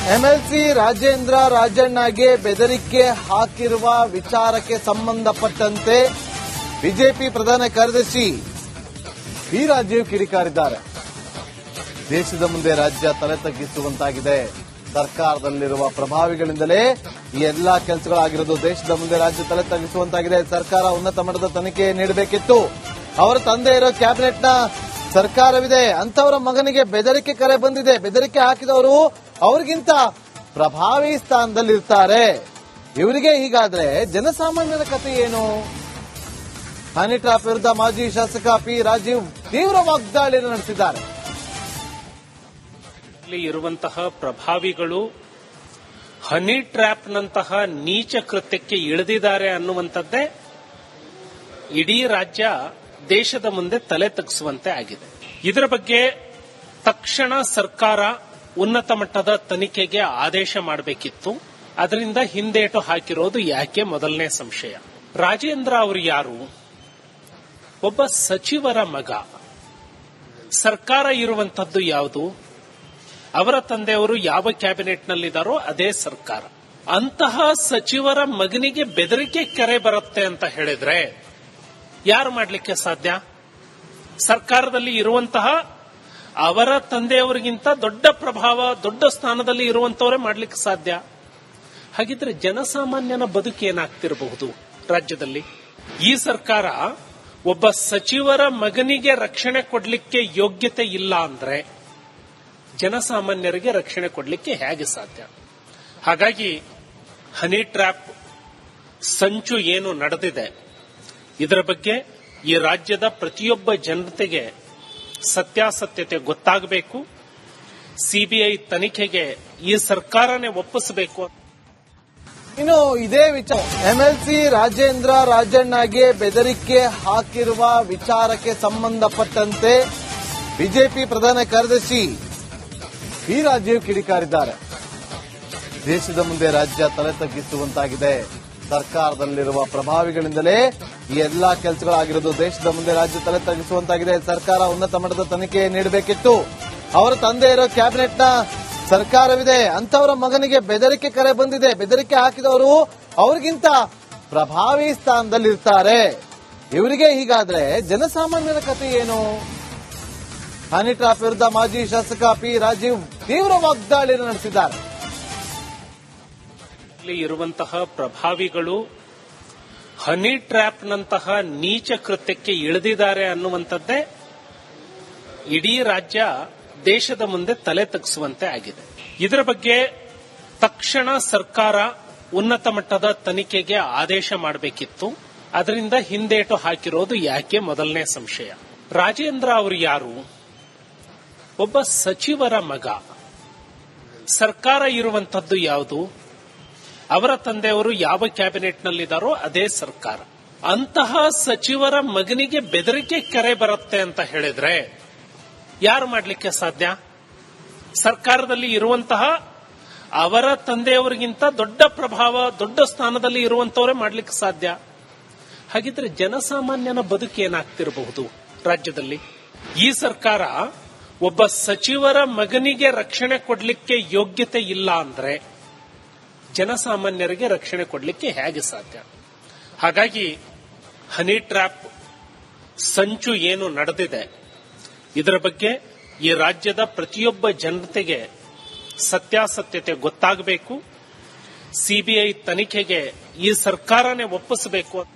MLC Rajendra ರಾಜಣ್ಣಗೆ ಬೆದರಿಕೆ ಹಾಕಿರುವ ವಿಚಾರಕ್ಕೆ ಸಂಬಂಧಪಟ್ಟಂತೆ ಬಿಜೆಪಿ ಪ್ರಧಾನ ಕಾರ್ಯದರ್ಶಿ ಬಿ ರಾಜೀವ್ ಕಿಡಿಕಾರಿದ್ದಾರೆ. ದೇಶದ ಮುಂದೆ ರಾಜ್ಯ ತಲೆ ತಗ್ಗಿಸುವಂತಾಗಿದೆ. ಸರ್ಕಾರದಲ್ಲಿರುವ ಪ್ರಭಾವಿಗಳಿಂದಲೇ ಈ ಎಲ್ಲಾ ಕೆಲಸಗಳಾಗಿರೋದು. ದೇಶದ ಮುಂದೆ ರಾಜ್ಯ ತಲೆ ತಗ್ಗಿಸುವಂತಾಗಿದೆ. ಸರ್ಕಾರ ಉನ್ನತ ಮಟ್ಟದ ತನಿಖೆ ನೀಡಬೇಕಿತ್ತು. ಅವರ ತಂದೆ ಇರೋ ಕ್ಯಾಬಿನೆಟ್ನ ಸರ್ಕಾರವಿದೆ. ಅಂತವರ ಮಗನಿಗೆ ಬೆದರಿಕೆ ಕರೆ ಬಂದಿದೆ. ಬೆದರಿಕೆ ಹಾಕಿದವರು ಅವ್ರಿಗಿಂತ ಪ್ರಭಾವಿ ಸ್ಥಾನದಲ್ಲಿರ್ತಾರೆ. ಇವರಿಗೆ ಹೀಗಾದ್ರೆ ಜನಸಾಮಾನ್ಯರ ಕಥೆ ಏನು? ಹನಿ ಟ್ರಾಪ್ ವಿರುದ್ಧ ಮಾಜಿ ಶಾಸಕ ಪಿ ರಾಜೀವ್ ತೀವ್ರ ವಾಗ್ದಾಳಿಯನ್ನು ನಡೆಸಿದ್ದಾರೆ. ಇರುವಂತಹ ಪ್ರಭಾವಿಗಳು ಹನಿ ಟ್ರ್ಯಾಪ್ನಂತಹ ನೀಚ ಕೃತ್ಯಕ್ಕೆ ಇಳಿದಿದ್ದಾರೆ ಅನ್ನುವಂಥದ್ದೇ ಇಡೀ ರಾಜ್ಯ ದೇಶದ ಮುಂದೆ ತಲೆ ತಗ್ಗಿಸುವಂತೆ ಆಗಿದೆ. ಇದರ ಬಗ್ಗೆ ತಕ್ಷಣ ಸರ್ಕಾರ ಉನ್ನತ ಮಟ್ಟದ ತನಿಖೆಗೆ ಆದೇಶ ಮಾಡಬೇಕಿತ್ತು. ಅದರಿಂದ ಹಿಂದೇಟು ಹಾಕಿರೋದು ಯಾಕೆ ಮೊದಲನೇ ಸಂಶಯ. ರಾಜೇಂದ್ರ ಅವರು ಯಾರು? ಒಬ್ಬ ಸಚಿವರ ಮಗ. ಸರ್ಕಾರ ಇರುವಂತದ್ದು ಯಾವುದು? ಅವರ ತಂದೆಯವರು ಯಾವ ಕ್ಯಾಬಿನೆಟ್ನಲ್ಲಿದ್ದಾರೋ ಅದೇ ಸರ್ಕಾರ. ಅಂತಹ ಸಚಿವರ ಮಗನಿಗೆ ಬೆದರಿಕೆ ಕರೆ ಬರುತ್ತೆ ಅಂತ ಹೇಳಿದ್ರೆ ಯಾರು ಮಾಡಲಿಕ್ಕೆ ಸಾಧ್ಯ? ಸರ್ಕಾರದಲ್ಲಿ ಇರುವಂತಹ ಅವರ ತಂದೆಯವರಿಗಿಂತ ದೊಡ್ಡ ಪ್ರಭಾವ, ದೊಡ್ಡ ಸ್ಥಾನದಲ್ಲಿ ಇರುವಂತವರೇ ಮಾಡಲಿಕ್ಕೆ ಸಾಧ್ಯ. ಹಾಗಿದ್ರೆ ಜನಸಾಮಾನ್ಯನ ಬದುಕು ಏನಾಗ್ತಿರಬಹುದು ರಾಜ್ಯದಲ್ಲಿ? ಈ ಸರ್ಕಾರ ಒಬ್ಬ ಸಚಿವರ ಮಗನಿಗೆ ರಕ್ಷಣೆ ಕೊಡ್ಲಿಕ್ಕೆ ಯೋಗ್ಯತೆ ಇಲ್ಲ ಅಂದ್ರೆ ಜನಸಾಮಾನ್ಯರಿಗೆ ರಕ್ಷಣೆ ಕೊಡ್ಲಿಕ್ಕೆ ಹೇಗೆ ಸಾಧ್ಯ? ಹಾಗಾಗಿ ಹನಿ ಟ್ರ್ಯಾಪ್ ಸಂಚು ಏನು ನಡೆದಿದೆ ಇದರ ಬಗ್ಗೆ ಈ ರಾಜ್ಯದ ಪ್ರತಿಯೊಬ್ಬ ಜನತೆಗೆ ಸತ್ಯಾಸತ್ಯತೆ ಗೊತ್ತಾಗಬೇಕು. ಸಿಬಿಐ ತನಿಖೆಗೆ ಈ ಸರ್ಕಾರನೇ ಒಪ್ಪಿಸಬೇಕು. ಇನ್ನು ಇದೇ ವಿಚಾರ ಎಂಎಲ್ಸಿ ರಾಜೇಂದ್ರ ರಾಜಣ್ಣಗೆ ಬೆದರಿಕೆ ಹಾಕಿರುವ ವಿಚಾರಕ್ಕೆ ಸಂಬಂಧಪಟ್ಟಂತೆ ಬಿಜೆಪಿ ಪ್ರಧಾನ ಕಾರ್ಯದರ್ಶಿ ಬಿ ರಾಜೀವ್ ಕಿಡಿಕಾರಿದ್ದಾರೆ. ದೇಶದ ಮುಂದೆ ರಾಜ್ಯ ತಲೆ ತಗ್ಗಿಸುವಂತಾಗಿದೆ. ಸರ್ಕಾರದಲ್ಲಿರುವ ಪ್ರಭಾವಿಗಳಿಂದಲೇ ಈ ಎಲ್ಲಾ ಕೆಲಸಗಳಾಗಿರೋದು. ದೇಶದ ಮುಂದೆ ರಾಜ್ಯ ತಲೆ ತಗ್ಗಿಸುವಂತಾಗಿದೆ. ಸರ್ಕಾರ ಉನ್ನತ ಮಟ್ಟದ ತನಿಖೆ ನೀಡಬೇಕಿತ್ತು. ಅವರ ತಂದೆ ಇರೋ ಕ್ಯಾಬಿನೆಟ್ನ ಸರ್ಕಾರವಿದೆ. ಅಂತವರ ಮಗನಿಗೆ ಬೆದರಿಕೆ ಕರೆ ಬಂದಿದೆ. ಬೆದರಿಕೆ ಹಾಕಿದವರು ಅವ್ರಿಗಿಂತ ಪ್ರಭಾವಿ ಸ್ಥಾನದಲ್ಲಿರ್ತಾರೆ. ಇವರಿಗೆ ಹೀಗಾದ್ರೆ ಜನಸಾಮಾನ್ಯರ ಕಥೆ ಏನು? ಹನಿ ಟ್ರಾಪ್ ವಿರುದ್ಧ ಮಾಜಿ ಶಾಸಕ ಪಿ ರಾಜೀವ್ ತೀವ್ರ ವಾಗ್ದಾಳಿಯನ್ನು ನಡೆಸಿದ್ದಾರೆ. ಇರುವಂತಹ ಪ್ರಭಾವಿಗಳು ಹನಿ ಟ್ರ್ಯಾಪ್ನಂತಹ ನೀಚ ಕೃತ್ಯಕ್ಕೆ ಇಳಿದಿದ್ದಾರೆ ಅನ್ನುವಂಥದ್ದೇ ಇಡೀ ರಾಜ್ಯ ದೇಶದ ಮುಂದೆ ತಲೆ ತಗ್ಗಿಸುವಂತೆ ಆಗಿದೆ. ಇದರ ಬಗ್ಗೆ ತಕ್ಷಣ ಸರ್ಕಾರ ಉನ್ನತ ಮಟ್ಟದ ತನಿಖೆಗೆ ಆದೇಶ ಮಾಡಬೇಕಿತ್ತು. ಅದರಿಂದ ಹಿಂದೇಟು ಹಾಕಿರೋದು ಯಾಕೆ ಮೊದಲನೇ ಸಂಶಯ. ರಾಜೇಂದ್ರ ಅವರು ಯಾರು? ಒಬ್ಬ ಸಚಿವರ ಮಗ. ಸರ್ಕಾರ ಇರುವಂತದ್ದು ಯಾವುದು? ಅವರ ತಂದೆಯವರು ಯಾವ ಕ್ಯಾಬಿನೆಟ್ನಲ್ಲಿದ್ದಾರೋ ಅದೇ ಸರ್ಕಾರ. ಅಂತಹ ಸಚಿವರ ಮಗನಿಗೆ ಬೆದರಿಕೆ ಕರೆ ಬರುತ್ತೆ ಅಂತ ಹೇಳಿದ್ರೆ ಯಾರು ಮಾಡಲಿಕ್ಕೆ ಸಾಧ್ಯ? ಸರ್ಕಾರದಲ್ಲಿ ಇರುವಂತಹ ಅವರ ತಂದೆಯವರಿಗಿಂತ ದೊಡ್ಡ ಪ್ರಭಾವ, ದೊಡ್ಡ ಸ್ಥಾನದಲ್ಲಿ ಇರುವಂತವರೇ ಮಾಡಲಿಕ್ಕೆ ಸಾಧ್ಯ. ಹಾಗಿದ್ರೆ ಜನಸಾಮಾನ್ಯನ ಬದುಕು ಏನಾಗ್ತಿರಬಹುದು ರಾಜ್ಯದಲ್ಲಿ? ಈ ಸರ್ಕಾರ ಒಬ್ಬ ಸಚಿವರ ಮಗನಿಗೆ ರಕ್ಷಣೆ ಕೊಡ್ಲಿಕ್ಕೆ ಯೋಗ್ಯತೆ ಇಲ್ಲ ಅಂದ್ರೆ ಜನಸಾಮಾನ್ಯರಿಗೆ ರಕ್ಷಣೆ ಕೊಡ್ಲಿಕ್ಕೆ ಹೇಗೆ ಸಾಧ್ಯ? ಹಾಗಾಗಿ ಹನಿ ಟ್ರ್ಯಾಪ್ ಸಂಚು ಏನು ನಡೆದಿದೆ ಇದರ ಬಗ್ಗೆ ಈ ರಾಜ್ಯದ ಪ್ರತಿಯೊಬ್ಬ ಜನತೆಗೆ ಸತ್ಯಾಸತ್ಯತೆ ಗೊತ್ತಾಗಬೇಕು. ಸಿಬಿಐ ತನಿಖೆಗೆ ಈ ಸರ್ಕಾರನೇ ಒಪ್ಪಿಸಬೇಕು.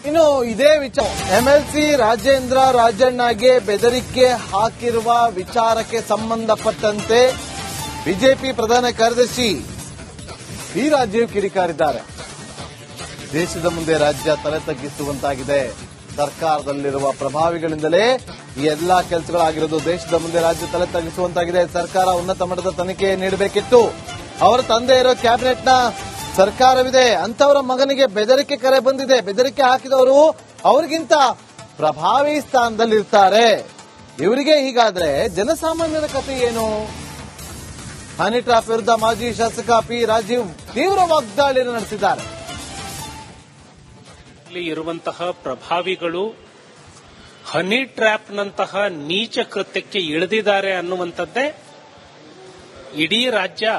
ಇನ್ನು ಇದೇ ವಿಚಾರ ಎಂಎಲ್ಸಿ ರಾಜೇಂದ್ರ ರಾಜಣ್ಣಗೆ ಬೆದರಿಕೆ ಹಾಕಿರುವ ವಿಚಾರಕ್ಕೆ ಸಂಬಂಧಪಟ್ಟಂತೆ ಬಿಜೆಪಿ ಪ್ರಧಾನ ಕಾರ್ಯದರ್ಶಿ ಬಿ ರಾಜೀವ್ ಕಿಡಿಕಾರಿದ್ದಾರೆ. ದೇಶದ ಮುಂದೆ ರಾಜ್ಯ ತಲೆ ತಗ್ಗಿಸುವಂತಾಗಿದೆ. ಸರ್ಕಾರದಲ್ಲಿರುವ ಪ್ರಭಾವಿಗಳಿಂದಲೇ ಈ ಎಲ್ಲಾ ಕೆಲಸಗಳಾಗಿರೋದು. ದೇಶದ ಮುಂದೆ ರಾಜ್ಯ ತಲೆ ತಗ್ಗಿಸುವಂತಾಗಿದೆ. ಸರ್ಕಾರ ಉನ್ನತ ಮಟ್ಟದ ತನಿಖೆ ನೀಡಬೇಕಿತ್ತು. ಅವರ ತಂದೆ ಇರೋ ಕ್ಯಾಬಿನೆಟ್ನ ಸರ್ಕಾರವಿದೆ. ಅಂತವರ ಮಗನಿಗೆ ಬೆದರಿಕೆ ಕರೆ ಬಂದಿದೆ. ಬೆದರಿಕೆ ಹಾಕಿದವರು ಅವ್ರಿಗಿಂತ ಪ್ರಭಾವಿ ಸ್ಥಾನದಲ್ಲಿರ್ತಾರೆ. ಇವರಿಗೆ ಹೀಗಾದ್ರೆ ಜನಸಾಮಾನ್ಯರ ಕಥೆ ಏನು? ಹನಿ ಟ್ರಾಪ್ ವಿರುದ್ಧ ಮಾಜಿ ಶಾಸಕ ಪಿ ರಾಜೀವ್ ತೀವ್ರ ವಾಗ್ದಾಳಿಯನ್ನು ನಡೆಸಿದ್ದಾರೆ. ಇರುವಂತಹ ಪ್ರಭಾವಿಗಳು ಹನಿ ಟ್ರ್ಯಾಪ್ನಂತಹ ನೀಚ ಕೃತ್ಯಕ್ಕೆ ಇಳಿದಿದ್ದಾರೆ ಅನ್ನುವಂಥದ್ದೇ ಇಡೀ ರಾಜ್ಯ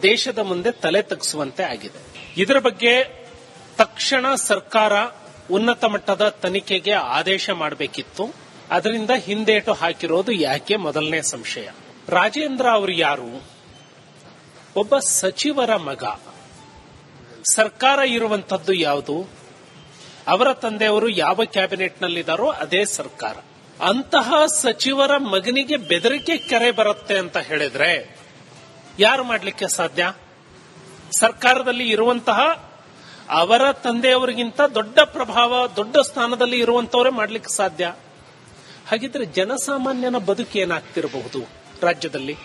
ದೇಶದ ಮುಂದೆ ತಲೆ ತಗ್ಗಿಸುವಂತೆ ಆಗಿದೆ. ಇದರ ಬಗ್ಗೆ ತಕ್ಷಣ ಸರ್ಕಾರ ಉನ್ನತ ಮಟ್ಟದ ತನಿಖೆಗೆ ಆದೇಶ ಮಾಡಬೇಕಿತ್ತು. ಅದರಿಂದ ಹಿಂದೇಟು ಹಾಕಿರೋದು ಯಾಕೆ ಮೊದಲನೇ ಸಂಶಯ. ರಾಜೇಂದ್ರ ಅವರು ಯಾರು? ಒಬ್ಬ ಸಚಿವರ ಮಗ. ಸರ್ಕಾರ ಇರುವಂತದ್ದು ಯಾವುದು? ಅವರ ತಂದೆಯವರು ಯಾವ ಕ್ಯಾಬಿನೆಟ್ನಲ್ಲಿದ್ದಾರೋ ಅದೇ ಸರ್ಕಾರ. ಅಂತಹ ಸಚಿವರ ಮಗನಿಗೆ ಬೆದರಿಕೆ ಕರೆ ಬರುತ್ತೆ ಅಂತ ಹೇಳಿದ್ರೆ ಯಾರು ಮಾಡಲಿಕ್ಕೆ ಸಾಧ್ಯ? ಸರ್ಕಾರದಲ್ಲಿ ಇರುವಂತಹ ಅವರ ತಂದೆಯವರಿಗಿಂತ ದೊಡ್ಡ ಪ್ರಭಾವ, ದೊಡ್ಡ ಸ್ಥಾನದಲ್ಲಿ ಇರುವಂತವರೇ ಮಾಡಲಿಕ್ಕೆ ಸಾಧ್ಯ. ಹಾಗಿದ್ರೆ ಜನಸಾಮಾನ್ಯನ ಬದುಕು ಏನಾಗ್ತಿರಬಹುದು ರಾಜ್ಯದಲ್ಲಿ?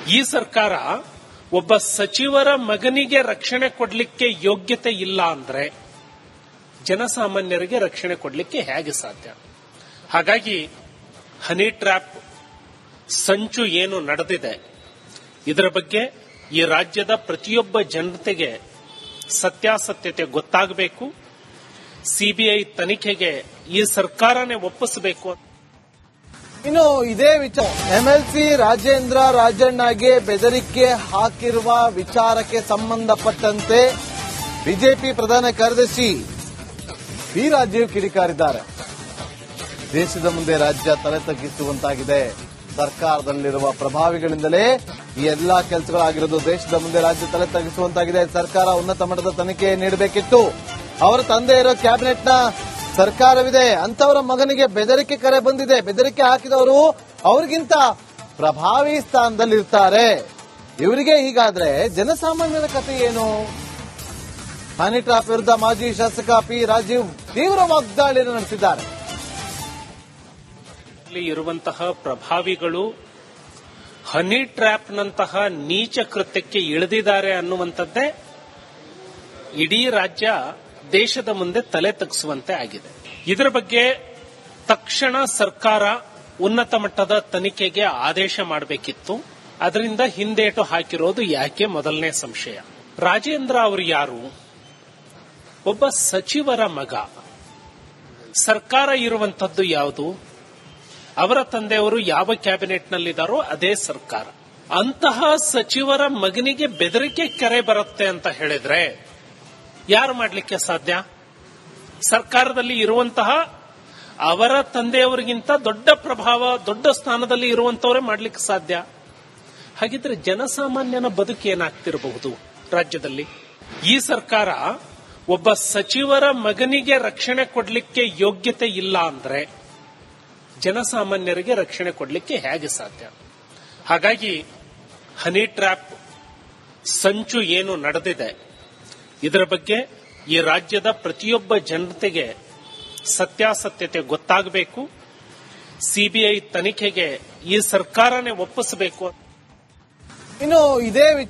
ಈ ಸರ್ಕಾರ ಒಬ್ಬ ಸಚಿವರ ಮಗನಿಗೆ ರಕ್ಷಣೆ ಕೊಡ್ಲಿಕ್ಕೆ ಯೋಗ್ಯತೆ ಇಲ್ಲ ಅಂದ್ರೆ ಜನಸಾಮಾನ್ಯರಿಗೆ ರಕ್ಷಣೆ ಕೊಡ್ಲಿಕ್ಕೆ ಹೇಗೆ ಸಾಧ್ಯ? ಹಾಗಾಗಿ ಹನಿ ಟ್ರ್ಯಾಪ್ ಸಂಚು ಏನು ನಡೆದಿದೆ ಇದರ ಬಗ್ಗೆ ಈ ರಾಜ್ಯದ ಪ್ರತಿಯೊಬ್ಬ ಜನತೆಗೆ ಸತ್ಯಾಸತ್ಯತೆ ಗೊತ್ತಾಗಬೇಕು. ಸಿಬಿಐ ತನಿಖೆಗೆ ಈ ಸರ್ಕಾರನೇ ಒಪ್ಪಿಸಬೇಕು. ಇನ್ನು ಇದೇ ವಿಚಾರ ಎಂಎಲ್ಸಿ ರಾಜೇಂದ್ರ ರಾಜಣ್ಣಗೆ ಬೆದರಿಕೆ ಹಾಕಿರುವ ವಿಚಾರಕ್ಕೆ ಸಂಬಂಧಪಟ್ಟಂತೆ ಬಿಜೆಪಿ ಪ್ರಧಾನ ಕಾರ್ಯದರ್ಶಿ ಬಿ ರಾಜೀವ್ ಕಿಡಿಕಾರಿದ್ದಾರೆ. ದೇಶದ ಮುಂದೆ ರಾಜ್ಯ ತಲೆ ತಗ್ಗಿಸುವಂತಾಗಿದೆ. ಸರ್ಕಾರದಲ್ಲಿರುವ ಪ್ರಭಾವಿಗಳಿಂದಲೇ ಈ ಎಲ್ಲಾ ಕೆಲಸಗಳಾಗಿರೋದು. ದೇಶದ ಮುಂದೆ ರಾಜ್ಯ ತಲೆ ತಗ್ಗಿಸುವಂತಾಗಿದೆ. ಸರ್ಕಾರ ಉನ್ನತ ಮಟ್ಟದ ತನಿಖೆ ನೀಡಬೇಕಿತ್ತು. ಅವರ ತಂದೆ ಇರೋ ಕ್ಯಾಬಿನೆಟ್ನ ಸರ್ಕಾರವಿದೆ. ಅಂತವರ ಮಗನಿಗೆ ಬೆದರಿಕೆ ಕರೆ ಬಂದಿದೆ. ಬೆದರಿಕೆ ಹಾಕಿದವರು ಅವ್ರಿಗಿಂತ ಪ್ರಭಾವಿ ಸ್ಥಾನದಲ್ಲಿರ್ತಾರೆ. ಇವರಿಗೆ ಹೀಗಾದ್ರೆ ಜನಸಾಮಾನ್ಯರ ಕಥೆ ಏನು? ಹನಿ ಟ್ರಾಪ್ ವಿರುದ್ಧ ಮಾಜಿ ಶಾಸಕ ಪಿ ರಾಜೀವ್ ತೀವ್ರ ವಾಗ್ದಾಳಿಯನ್ನು ನಡೆಸಿದ್ದಾರೆ. ಇರುವಂತಹ ಪ್ರಭಾವಿಗಳು ಹನಿ ಟ್ರ್ಯಾಪ್ನಂತಹ ನೀಚ ಕೃತ್ಯಕ್ಕೆ ಇಳಿದಿದ್ದಾರೆ ಅನ್ನುವಂಥದ್ದೇ ಇಡೀ ರಾಜ್ಯ ದೇಶದ ಮುಂದೆ ತಲೆ ತಗ್ಗಿಸುವಂತೆ ಆಗಿದೆ. ಇದರ ಬಗ್ಗೆ ತಕ್ಷಣ ಸರ್ಕಾರ ಉನ್ನತ ಮಟ್ಟದ ತನಿಖೆಗೆ ಆದೇಶ ಮಾಡಬೇಕಿತ್ತು. ಅದರಿಂದ ಹಿಂದೇಟು ಹಾಕಿರೋದು ಯಾಕೆ ಮೊದಲನೇ ಸಂಶಯ. ರಾಜೇಂದ್ರ ಅವರು ಯಾರು? ಒಬ್ಬ ಸಚಿವರ ಮಗ. ಸರ್ಕಾರ ಇರುವಂತದ್ದು ಯಾವುದು? ಅವರ ತಂದೆಯವರು ಯಾವ ಕ್ಯಾಬಿನೆಟ್ನಲ್ಲಿದ್ದಾರೋ ಅದೇ ಸರ್ಕಾರ. ಅಂತಹ ಸಚಿವರ ಮಗನಿಗೆ ಬೆದರಿಕೆ ಕರೆ ಬರುತ್ತೆ ಅಂತ ಹೇಳಿದ್ರೆ ಯಾರು ಮಾಡಲಿಕ್ಕೆ ಸಾಧ್ಯ? ಸರ್ಕಾರದಲ್ಲಿ ಇರುವಂತಹ ಅವರ ತಂದೆಯವರಿಗಿಂತ ದೊಡ್ಡ ಪ್ರಭಾವ, ದೊಡ್ಡ ಸ್ಥಾನದಲ್ಲಿ ಇರುವಂತವರೇ ಮಾಡಲಿಕ್ಕೆ ಸಾಧ್ಯ. ಹಾಗಿದ್ರೆ ಜನಸಾಮಾನ್ಯನ ಬದುಕು ಏನಾಗ್ತಿರಬಹುದು ರಾಜ್ಯದಲ್ಲಿ? ಈ ಸರ್ಕಾರ ಒಬ್ಬ ಸಚಿವರ ಮಗನಿಗೆ ರಕ್ಷಣೆ ಕೊಡ್ಲಿಕ್ಕೆ ಯೋಗ್ಯತೆ ಇಲ್ಲ ಅಂದ್ರೆ ಜನಸಾಮಾನ್ಯರಿಗೆ ರಕ್ಷಣೆ ಕೊಡ್ಲಿಕ್ಕೆ ಹೇಗೆ ಸಾಧ್ಯ? ಹಾಗಾಗಿ ಹನಿ ಟ್ರ್ಯಾಪ್ ಸಂಚು ಏನು ನಡೆದಿದೆ ಇದರ ಬಗ್ಗೆ ಈ ರಾಜ್ಯದ ಪ್ರತಿಯೊಬ್ಬ ಜನತೆಗೆ ಸತ್ಯಾಸತ್ಯತೆ ಗೊತ್ತಾಗಬೇಕು. ಸಿಬಿಐ ತನಿಖೆಗೆ ಈ ಸರ್ಕಾರನೇ ಒಪ್ಪಿಸಬೇಕು. ಇನ್ನು ಇದೇ